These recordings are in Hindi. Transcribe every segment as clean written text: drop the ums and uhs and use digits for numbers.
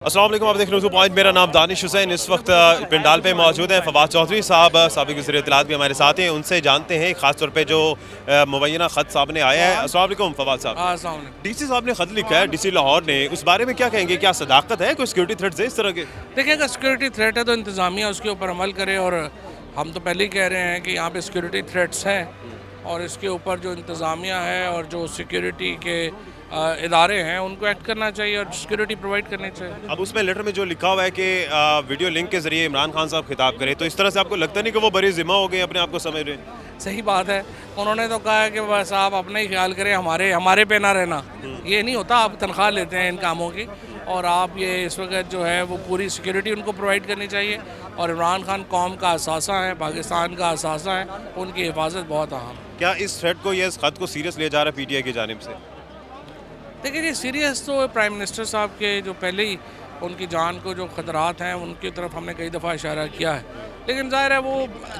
अस्सलाम वालेकुम, आप देख रहे हो पॉइंट। मेरा नाम दानिश हुसैन। इस वक्त पिंडाल पे मौजूद हैं फवाद चौधरी साहब, साबिक वज़ीर इत्तलात भी हमारे साथ हैं। उनसे जानते हैं ख़ासतौर पे जो मुबैना ख़त सामने आया है। अस्सलाम वालेकुम फवाद साहब। डीसी साहब ने ख़त लिखा है, डीसी लाहौर ने, उस बारे में क्या कहेंगे? क्या सदाकत है? कोई सिक्योरिटी थ्रेट्स है इस तरह के? देखिए, अगर सिक्योरिटी थ्रेट है तो इंतज़ामिया उसके ऊपर अमल करे, और हम तो पहले ही कह रहे हैं कि यहाँ पे सिक्योरिटी थ्रेट्स हैं और इसके ऊपर जो इंतज़ामिया है और जो सिक्योरिटी के इदारे हैं उनको एक्ट करना चाहिए और सिक्योरिटी प्रोवाइड करनी चाहिए। अब उसमें लेटर में जो लिखा हुआ है कि वीडियो लिंक के जरिए इमरान खान साहब खिताब करें, तो इस तरह से आपको लगता नहीं कि वो बड़ी ज़िम्मा हो गए, अपने आप को समझ रहे हैं? सही बात है, उन्होंने तो कहा है कि बस आप अपना ही ख्याल करें, हमारे पे ना रहना। ये नहीं होता, आप तनख्वाह लेते हैं इन कामों की, और आप ये इस वक्त जो है वो पूरी सिक्योरिटी उनको प्रोवाइड करनी चाहिए। और इमरान खान कौम का असासा है, पाकिस्तान का असासा है, उनकी हिफाजत बहुत अहम है। क्या इस थ्रेट को, इस खत को सीरियस लिया जा रहा है PTI की जानिब से? देखिए, ये सीरियस तो प्राइम मिनिस्टर साहब के जो पहले ही उनकी जान को जो ख़तरात हैं उनकी तरफ हमने कई दफ़ा इशारा किया है, लेकिन ज़ाहिर है वो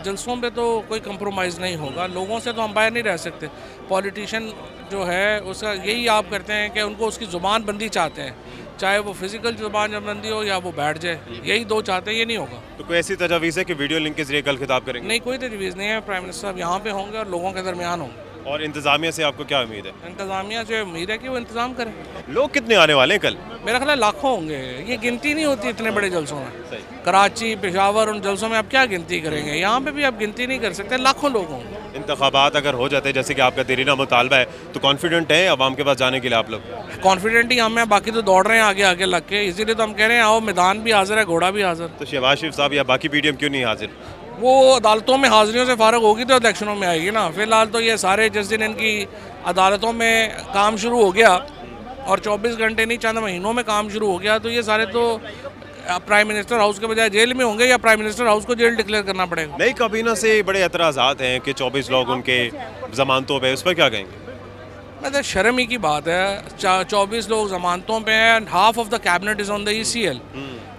जलसों पे तो कोई कंप्रोमाइज़ नहीं होगा। लोगों से तो हम बाहर नहीं रह सकते। पॉलिटिशियन जो है उसका यही आप करते हैं कि उनको उसकी ज़ुबान बंदी चाहते हैं, चाहे वो फिज़िकल ज़ुबान बंदी हो या वो बैठ जाए, यही दो चाहते हैं, ये नहीं होगा। तो कोई ऐसी तजवीज़ है कि वीडियो लिंक के जरिए कल खिताब करेंगे? नहीं, कोई तजवीज़ नहीं है। प्राइम मिनिस्टर साहब यहाँ पे होंगे और लोगों के दरमियान होंगे। और इंतज़ामिया से आपको क्या उम्मीद है? इंतज़ामिया से उम्मीद है कि वो इंतज़ाम करें। लोग कितने आने वाले हैं कल? मेरा ख्याल है लाखों होंगे, ये गिनती नहीं होती इतने बड़े जलसों में। कराची, पेशावर, उन जलसों में आप क्या गिनती करेंगे? यहाँ पे भी आप गिनती नहीं कर सकते, लाखों लोग होंगे। इंतखाबात अगर हो जाते जैसे कि आपका देरीना मुतालबा है, तो कॉन्फिडेंट है अवाम के पास जाने के लिए आप लोग? कॉन्फिडेंट ही हम हैं, बाकी तो दौड़ रहे हैं आगे आगे लग के, इसीलिए तो हम कह रहे हैं आओ, मैदान भी हाजिर है, घोड़ा भी हाजिर। तो शहबाज शरीफ साहब या बाकी PDM क्यों नहीं हाजिर? वो अदालतों में हाजिरियों से फारग होगी तो इलेक्शनों में आएगी ना। फिलहाल तो ये सारे जिस दिन इनकी अदालतों में काम शुरू हो गया, और 24 घंटे नहीं चंद महीनों में काम शुरू हो गया, तो ये सारे तो प्राइम मिनिस्टर हाउस के बजाय जेल में होंगे, या प्राइम मिनिस्टर हाउस को जेल डिक्लेयर करना पड़ेगा। नई काबीना से बड़े एतराज़ात हैं कि 24 लोग उनके जमानतों पे, उस पर क्या कहेंगे? मतलब शर्म ही की बात है, 24 लोग जमानतों पे हैं, half of the cabinet is on the ECL।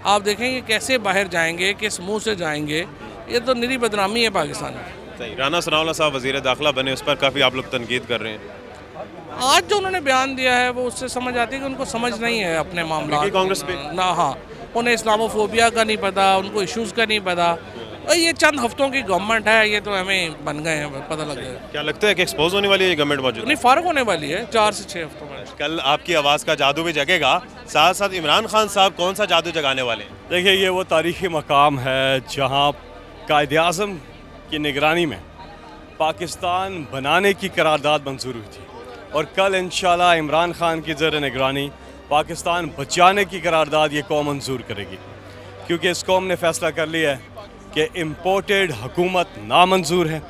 आप देखेंगे कैसे बाहर जाएंगे, किस मुंह से जाएंगे, ये तो निरी बदनामी है पाकिस्तान में। सही। राना सनाउल्लाह साहब वज़ीर दाखिला बने, उस पर काफ़ी आप लोग तनकीद कर रहे हैं। आज जो उन्होंने बयान दिया है वो उससे समझ आती है कि उनको समझ नहीं है अपने मामला कांग्रेस पे ना। हाँ, उन्हें इस्लामोफोबिया का नहीं पता, उनको इश्यूज़ का नहीं पता। और ये चंद हफ्तों की गवर्नमेंट है, ये तो हमें बन गए हैं, पता लग गया। क्या लगता है कि एक्सपोज होने वाली है गवर्नमेंट मौजूद? नहीं, फारग होने वाली है 4 से 6 हफ्तों में। कल आपकी आवाज़ का जादू भी जगेगा, साथ साथ इमरान खान साहब कौन सा जादू जगाने वाले हैं? देखिए, ये वो तारीख़ी मकाम है जहाँ कायद-ए-आज़म की निगरानी में पाकिस्तान बनाने की करारदाद मंजूर हुई थी, और कल इंशाल्लाह इमरान खान की ज़र निगरानी पाकिस्तान बचाने की करारदाद ये कौम मंजूर करेगी, क्योंकि इस कौम ने फ़ैसला कर लिया है कि इम्पोर्टेड हुकूमत नामंजूर है।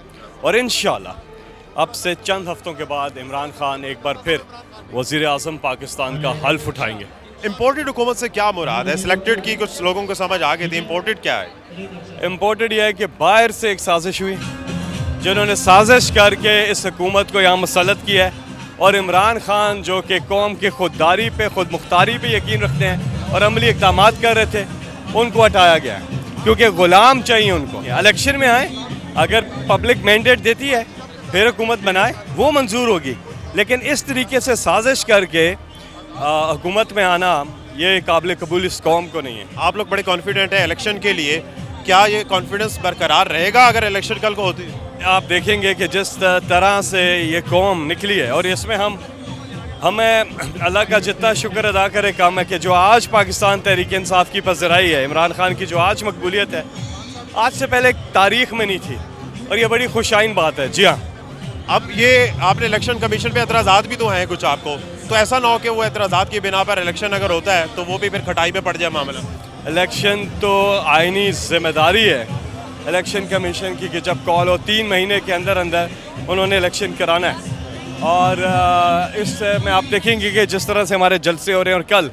और इंशाल्लाह अब से चंद हफ्तों के बाद इमरान खान एक बार फिर वज़ीर आज़म पाकिस्तान का हल्फ उठाएंगे। इम्पोर्टेड हुकूमत से क्या मुराद है? सिलेक्टेड की कुछ लोगों को समझ आ गई थी, इम्पोर्टेड क्या है? इम्पोर्टेड यह है कि बाहर से एक साजिश हुई, जिन्होंने साजिश करके इस हुकूमत को यहाँ मुसल्लत किया है, और इमरान खान जो कि कौम की खुददारी पे, खुद मुख्तारी पे यकीन रखते हैं और अमली इक़दाम कर रहे थे, उनको हटाया गया है, क्योंकि ग़ुलाम चाहिए उनको। इलेक्शन में आए, अगर पब्लिक मैंडेट देती है फिर हुकूमत बनाए, वो मंजूर होगी, लेकिन इस तरीके से साजिश करके हुकूमत में आना ये काबिल कबूल इस कौम को नहीं है। आप लोग बड़े कॉन्फिडेंट हैं इलेक्शन के लिए, क्या ये कॉन्फिडेंस बरकरार रहेगा अगर इलेक्शन कल को होती है? आप देखेंगे कि जिस तरह से ये कौम निकली है, और इसमें हमें अल्लाह का जितना शुक्र अदा करे कम है कि जो आज पाकिस्तान तहरीक इंसाफ की पज़राई है, इमरान खान की जो आज मकबूलियत है, आज से पहले तारीख़ में नहीं थी, और ये बड़ी खुशाइन बात है। जी हाँ, अब ये आपने इलेक्शन कमीशन पे एतराज़ात भी तो हैं कुछ आपको, तो ऐसा ना हो कि वो एतराज़ात की बिना पर इलेक्शन अगर होता है तो वो भी फिर खटाई पे पड़ जाए मामला। इलेक्शन तो आइनी जिम्मेदारी है इलेक्शन कमीशन की कि जब कॉल हो 3 महीने के अंदर अंदर उन्होंने इलेक्शन कराना है। और इसमें आप देखेंगे कि जिस तरह से हमारे जलसे हो रहे हैं, और कल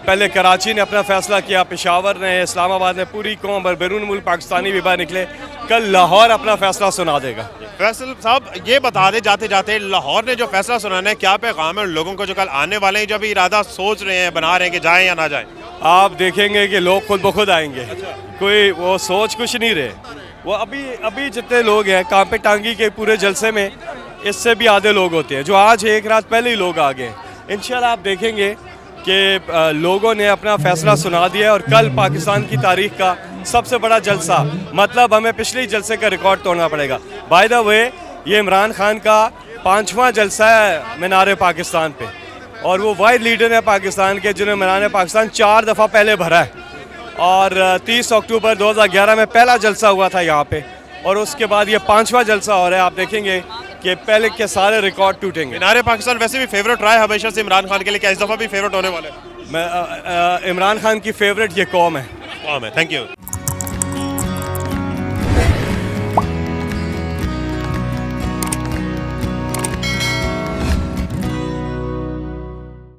पहले कराची ने अपना फ़ैसला किया, पेशावर ने, इस्लामाबाद ने, पूरी कौम और बैरून मुल्क पाकिस्तानी भी बाहर निकले, कल लाहौर अपना फ़ैसला सुना देगा। फैसल साहब ये बता दें जाते जाते, लाहौर ने जो फैसला सुनाना है, क्या पैगाम है उन लोगों को जो कल आने वाले हैं, जब इरादा सोच रहे हैं, बना रहे हैं कि जाएं या ना जाएं? आप देखेंगे कि लोग खुद ब खुद आएंगे। कोई वो सोच कुछ नहीं रहे, वो अभी जितने लोग हैं कांपे टांगी के पूरे जलसे में, इससे भी आधे लोग होते हैं जो आज एक रात पहले ही लोग आ गए। इंशाल्लाह आप देखेंगे कि लोगों ने अपना फैसला सुना दिया और कल पाकिस्तान की तारीख का सबसे बड़ा जलसा, मतलब हमें पिछले जलसे का रिकॉर्ड तोड़ना पड़ेगा। बाय द वे, ये इमरान खान का 5वां जलसा है मीनार पाकिस्तान पे, और वो वाइड लीडर है पाकिस्तान के जिन्होंने मीनार पाकिस्तान 4 दफ़ा पहले भरा है। और 30 अक्टूबर 2011 में पहला जलसा हुआ था यहाँ पे, और उसके बाद ये 5वां जलसा हो रहा है। आप देखेंगे कि पहले के सारे रिकॉर्ड टूटेंगे। मीनार पाकिस्तान वैसे भी फेवरेट रहा है हमेशा से इमरान खान के लिए, क्या इस दफ़ा भी फेवरेट होने वाले हैं? मैं इमरान खान की फेवरेट ये कौम है। Thank you.